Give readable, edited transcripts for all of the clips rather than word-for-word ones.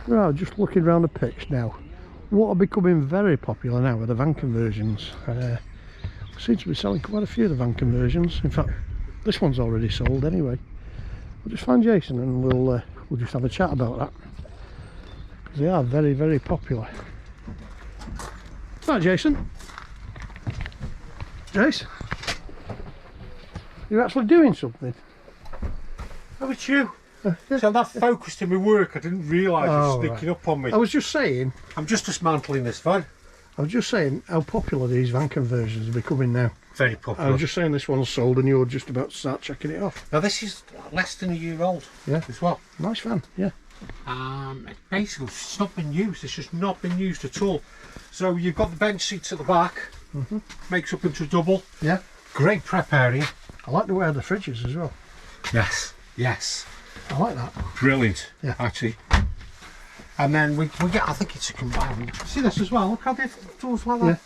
Right, just looking around the pitch now. What are becoming very popular now are the van conversions. We seem to be selling quite a few of the van conversions. In fact, this one's already sold anyway. We'll just find Jason and we'll just have a chat about that. They are very, very popular. Right, Jason. Jace, you're actually doing something. Oh, it's you. Yeah. So that focused in my work. I didn't realise it was sneaking up on me. I was just saying. I'm just dismantling this van. I was just saying how popular these van conversions are becoming now. Very popular. I was just saying this one's sold and you're just about to start checking it off. Now this is less than a year old. Yeah. As well. Nice van. Yeah. Basically, it's not been used. It's just not been used at all. So you've got the bench seats at the back. Makes up into a double. Yeah. Great prep area. I like the way of the fridges as well. Yes. Yes. I like that. Brilliant. Yeah. Actually. And then we get, I think it's a combined. See this as well, look how they've tools like that. Yeah.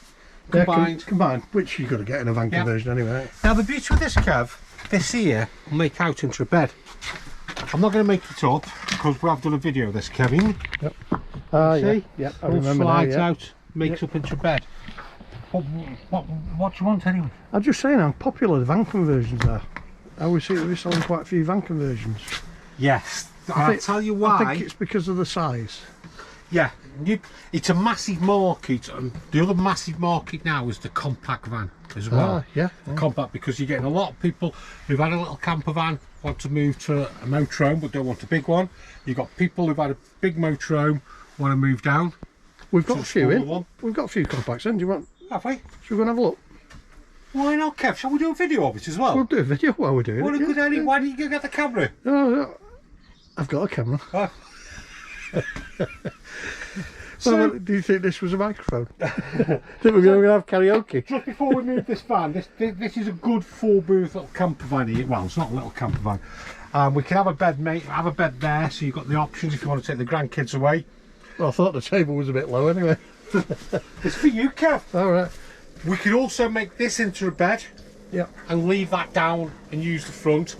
Combined. Combined, which you've got to get in a van conversion anyway. Now the beauty with this, Kev, this here will make out into a bed. I'm not going to make it up because we have done a video of this, Kevin. Yep. See? Yeah. I All remember slides now, yeah. out, makes up into a bed. What do you want anyway? I'm just saying how popular the van conversions are. I always see we're selling quite a few van conversions. Yes. I'll tell you why. I think it's because of the size. Yeah, it's a massive market, and the other massive market now is the compact van as well. Yeah. Compact, because you're getting a lot of people who've had a little camper van, want to move to a motorhome but don't want a big one. You've got people who've had a big motorhome, want to move down. We've got a few in. One. We've got a few compacts in. Do you want? Have we? Should we go and have a look? Why not, Kev? Shall we do a video of it as well? We'll do a video while we're doing What it. a good idea. Why didn't you get the camera? No, I've got a camera. Oh. So, do you think this was a microphone? Think we're going to have karaoke? Just before we move this van, this is a good 4-booth little camper van here. Well, it's not a little camper van. We can have a bed, have a bed there, so you've got the options if you want to take the grandkids away. Well, I thought the table was a bit low anyway. It's for you, Kev. All right. We could also make this into a bed. Yep. And leave that down and use the front.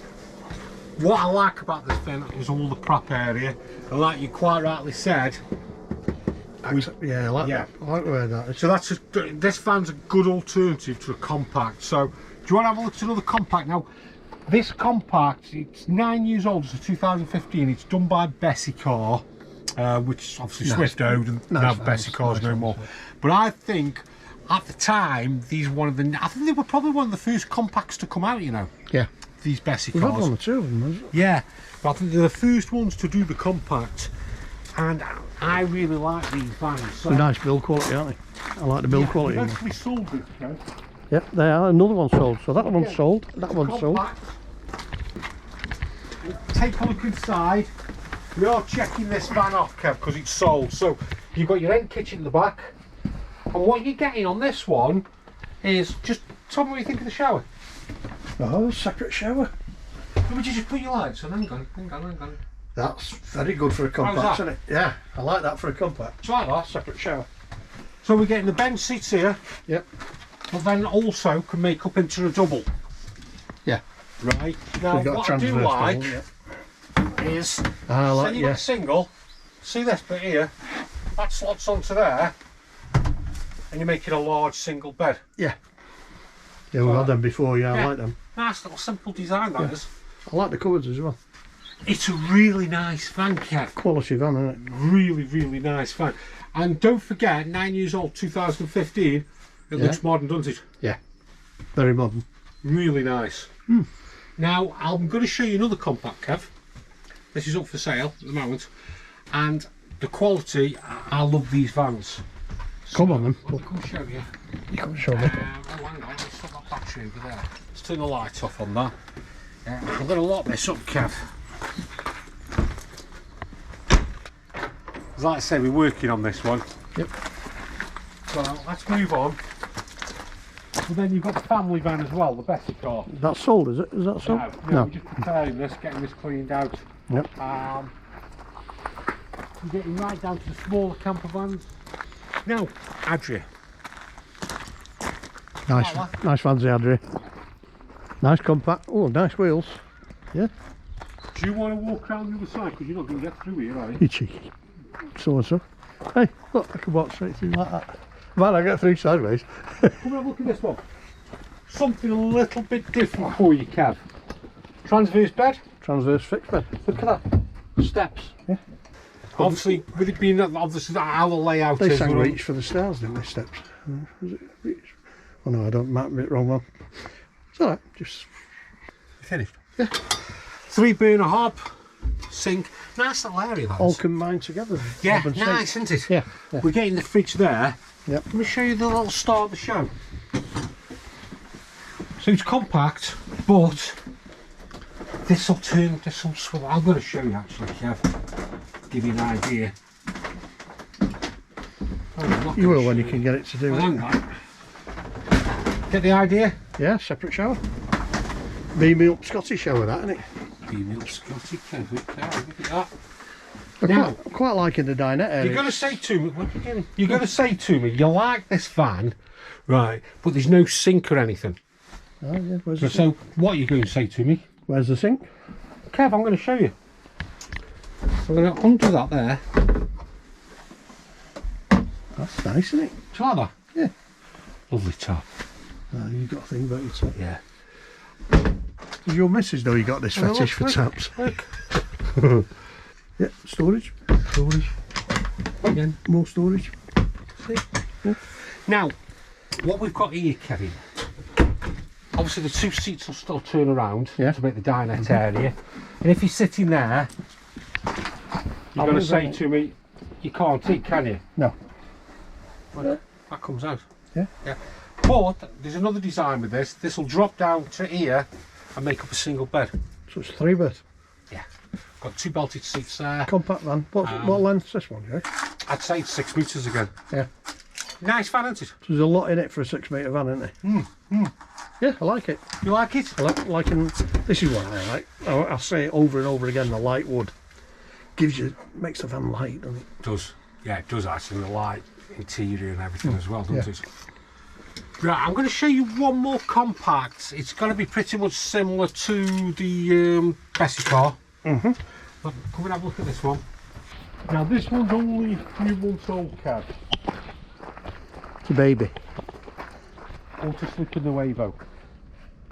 What I like about this thing is all the prep area, and like you quite rightly said, Yeah, I like that. I like the way that is. so this van's a good alternative to a compact. So do you want to have a look at another compact? Now this compact, it's 9 years old, it's a 2015, it's done by Bessie Car, which obviously Swift owned, and now Bessie Cars no more. But I think at the time these were I think they were probably one of the first compacts to come out, you know. Yeah. These Bessie We've cars. had one or two of them, hasn't it? Yeah, but I think they're the first ones to do the compact, and I really like these vans. So, They're nice build quality, aren't they? I like the build quality. They've actually sold this, okay? Yep, they are. Another one sold. So that one's sold. That one's sold. Take a look inside. We are checking this van off, Kev, because it's sold. So you've got your end kitchen in the back, and what you're getting on this one is just tell me what you think of the shower. Oh, separate shower. Would you just put your lights on? Hang on. That's very good for a compact, isn't it? Yeah, I like that for a compact. Try that. Separate shower. So we're getting the bench seats here. Yep. But then also can make up into a double. Yeah. Right. Now what I do like is, say you've got a single, see this bit here, that slots onto there, and you make it a large single bed. Yeah. Yeah, we've had them before, I like them. Nice little simple design that is. I like the cupboards as well. It's a really nice van, Kev. Quality van, isn't it? Really, really nice van. And don't forget, 9 years old, 2015, it looks modern, doesn't it? Yeah. Very modern. Really nice. Now, I'm going to show you another compact, Kev. This is up for sale at the moment. And the quality, I love these vans. Come on then. I'll come show you. You can show me. Oh, hang on, let's put that battery over there. Let's turn the light off on that. I'm going to lock this up, Kev. As like I say, we're working on this one. Yep. So let's move on. But then you've got the family van as well, the Bessie car. That's sold, is it? Is that sold? No, we're just preparing this, getting this cleaned out. Yep. We're getting right down to the smaller camper vans. Now, Adria. Nice fancy Adria. Nice compact. Oh, nice wheels. Yeah. Do you want to walk around the other side? Because you're not going to get through here, are you? You cheeky. so and so. Hey, look, I can walk straight through like that. Man, I get through sideways. Come and have a look at this one. Something a little bit different for you, Kev. Transverse bed. Transverse fixed bed. Look at that. Steps. Yeah. Obviously, with it being obviously how the layout They is. sang reach for the stairs, didn't they, steps? Was it reach? Oh no, I don't map it wrong one. It's alright, just... Finished? Yeah. 3 burner hob, sink. Nice little area, that All is. combined together. Yeah, Hob and nice, sink. isn't it? Yeah, yeah. We're getting the fridge there. Yep. Let me show you the little start of the show. So it's compact, but this will swivel. I'm going to show you actually, Kev. Give you an idea. Oh, You will when you can get it to do well, it. hang on. Get the idea? Yeah, separate shower. Beam up Scotty shower, that, isn't it? Female Scotty, Kev. Look at that. I'm Now, quite liking the dinette area. you're going to say to me, what are you getting? You're going to say to me, you like this van, right? But there's no sink or anything. Oh, yeah, where's the sink? So what are you going to say to me? Where's the sink? Kev, I'm going to show you. I'm going to undo that there. That's nice, isn't it? Do you like that? Yeah. Lovely top. Oh, you've got a thing about your top. Yeah. Does your missus know you got this Oh, fetish for look, taps? Look. Yeah, storage. Storage. Again. More storage. See? Yeah. Now, what we've got here, Kevin, obviously the 2 seats will still turn around to make the dinette area. And if you're sitting there, you're going to say to me, you can't eat, can you? No. Well, that comes out. Yeah. Yeah. But there's another design with this. This will drop down to here and make up a single bed. So it's 3 bed. Yeah. Got 2 belted seats there. Compact van. What length's this one, Jay? I'd say it's 6 metres again. Yeah. Nice van, isn't it? So there's a lot in it for a 6 metre van, isn't there? Yeah, I like it. You like it? I like liking. This is what I like. I'll say it over and over again. The light wood makes the van light, doesn't it? It does. Yeah, it does actually. The light interior and everything as well, doesn't it? Right, I'm going to show you one more compact. It's going to be pretty much similar to the Bessie car. But come and have a look at this one. Now this one's only a few months old, Kev. It's a baby. Auto slip in the Wavo.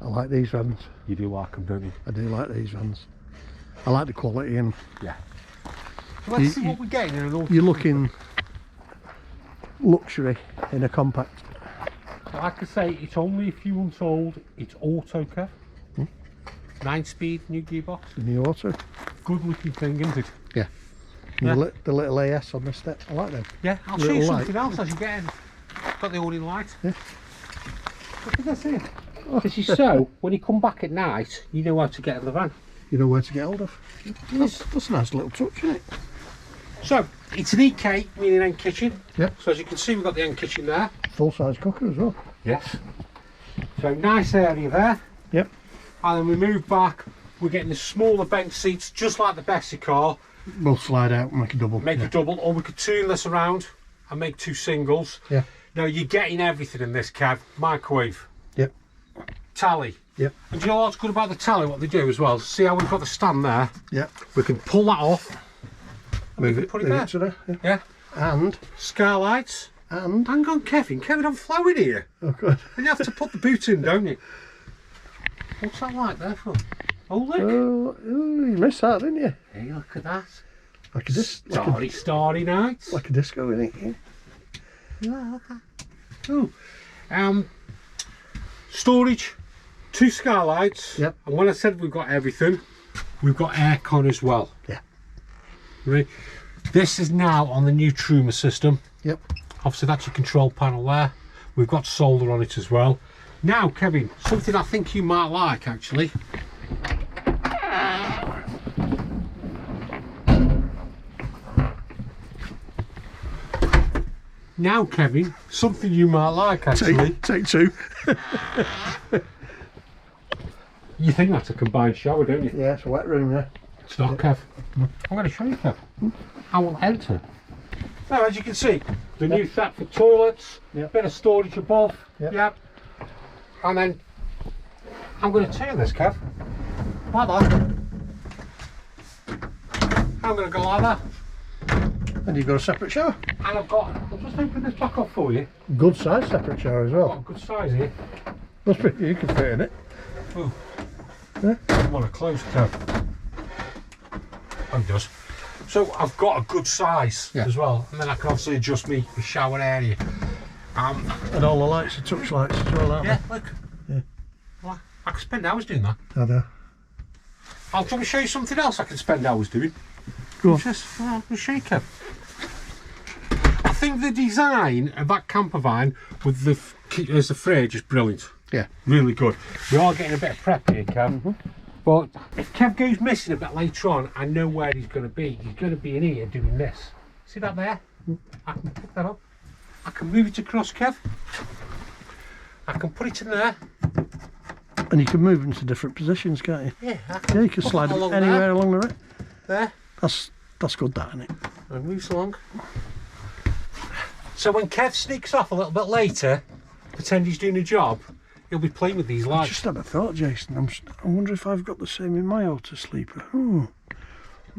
I like these vans. You do like them, don't you? I do like these vans. I like the quality in them. Yeah. So let's see what we're getting in an auto. You're looking luxury in a compact. Like I say, it's only a few months old. It's auto, Kev. 9-speed, new gearbox. The new auto. Good looking thing, isn't it? Yeah. Yeah. The little AS on the step. I like them. Yeah, I'll Little show you light. something else as you get in. Got the awning light. Yeah. Look at this here. This is so, when you come back at night, you know how to get in the van. You know where to get hold of. That's a nice little touch, isn't it? So, it's an EK, meaning end kitchen. Yep. So as you can see, we've got the end kitchen there. Full size cooker as well. Yes. So nice area there. Yep. And then we move back, we're getting the smaller bench seats, just like the Bessie car. We'll slide out and make a double. Make a double, or we could turn this around and make 2 singles. Yeah. Now you're getting everything in this, Kev. Microwave. Yep. Tally. Yep. And do you know what's good about the tally, what they do as well? See how we've got the stand there? Yep. We can pull that off. And we can put it there. to there. Yeah. Yeah. And Skylights. and Hang on, Kevin, I'm flowing here. oh god. And you have to put the boot in, don't you? What's that like there for? Oh look. Oh, you missed that, didn't you? Hey, look at that. Like a Starry nights. like a disco, isn't it? Yeah, look at that. Oh. Storage, 2 skylights. Yep. And when I said we've got everything, we've got aircon as well. Yeah. Right. This is now on the new Truma system. Yep. Obviously that's your control panel there. We've got solar on it as well. Now, Kevin, something I think you might like actually. Now, Kevin, something you might like actually. Take 2. You think that's a combined shower, don't you? Yeah, it's a wet room, yeah. It's not, Kev. I'm going to show you, Kev. I will enter. Now, as you can see, the new Thetford toilets, bit of storage above. Yep. And then I'm going to turn this, Kev, like that. I'm going to go like that. And you've got a separate shower. And I've just opened this back up for you. Good size separate shower as Got a well. good size here. Must be, you can fit in it. Oh, Yeah. I want to close tab. Oh, it does. So I've got a good size as well, and then I can obviously adjust my shower area. And all the lights are touch lights as well, aren't Yeah, look. Yeah. Well, I could spend hours doing that. they? I know. I'll try to show you something else I can spend hours doing. Go on. Just a shaker. I think the design of that campervan with the fridge is brilliant. Yeah. Really good. We are getting a bit of prep here, Kev. But if Kev goes missing a bit later on, I know where he's going to be. He's going to be in here doing this. See that there? I can pick that up. I can move it across, Kev. I can put it in there. And you can move into different positions, can't you? Yeah, Yeah, you can slide them anywhere along the right. There. That's good, that, isn't it? And moves along. So when Kev sneaks off a little bit later, pretend he's doing a job, he'll be playing with these I lights. just had a thought, Jason. I wonder if I've got the same in my auto sleeper. Oh,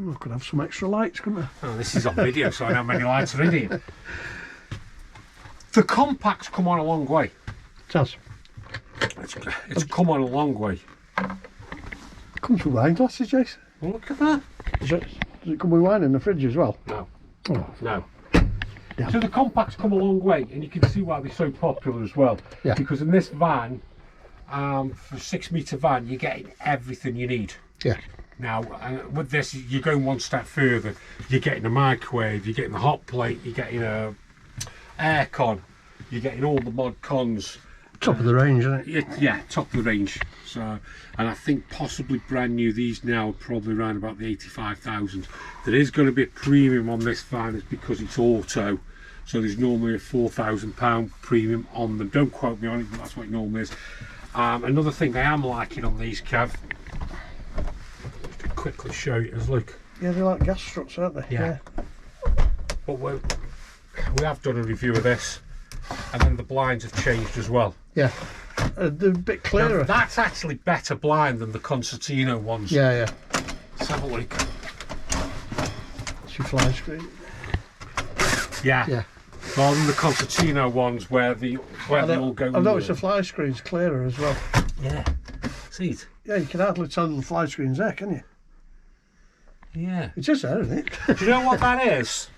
I could have some extra lights, couldn't I? Oh, this is on video, so I know how many lights are in here. The compact's come on a long way. It has. It's come on a long way. Comes with wine glasses, Jason. Look at that. Does it come with wine in the fridge as well? No, Oh, no. Yeah. So the compact's come a long way, and you can see why they're so popular as well. Yeah. Because in this van, for a 6 metre van, you're getting everything you need. yeah. Now, with this, you're going one step further. You're getting a microwave, you're getting the hot plate, you're getting a aircon, you're getting all the mod cons. Top of the range, isn't it? Yeah, top of the range. So, and I think possibly brand new, these now are probably around about the 85,000. There is going to be a premium on this van, it's because it's auto. So there's normally a £4,000 premium on them. Don't quote me on it, but that's what it normally is. Another thing I am liking on these, Kev, just to quickly show you, is look. Yeah, they're like gas struts, aren't they? Yeah. But we have done a review of this, and then the blinds have changed as well. Yeah. They're a bit clearer. Now, that's actually better blind than the Concertino ones. Yeah, yeah. Let's have a look. It's your fly screen. Yeah. Yeah. Rather than the Concertino ones where they all go. I've noticed the fly screen's clearer as well. Yeah. See it? Yeah, you can hardly tell the fly screen's there, can you? Yeah. It is there, isn't it? Do you know what that is?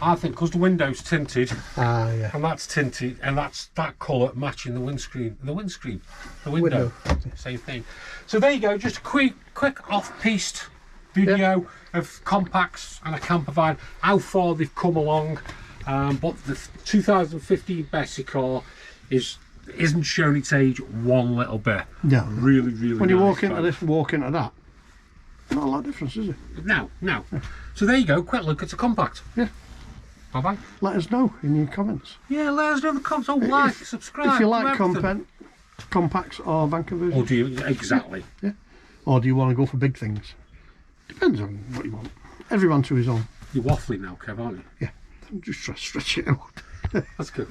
I think because the window's tinted, Ah, yeah. and that's tinted, and that's that colour matching the windscreen. The window. Same thing. So there you go. Just a quick off-piste video of compacts and a campervan, how far they've come along. But the 2015 Bessie car isn't showing its age one little bit. No. Really, really. When you nice walk into van. this and walk into that, not a lot of difference, is it? No. So there you go. Quick look at the compact. Yeah. Bye bye. Let us know in your comments. Yeah, let us know in the comments. Oh, like, subscribe. If you like do everything. compacts or van conversions. Or do you exactly? Yeah. Or do you want to go for big things? Depends on what you want. Everyone to his own. You're waffling now, Kev, aren't you? Yeah. Just try to stretch it out. That's good.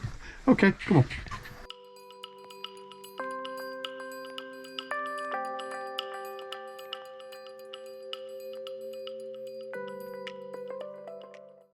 Okay, come on.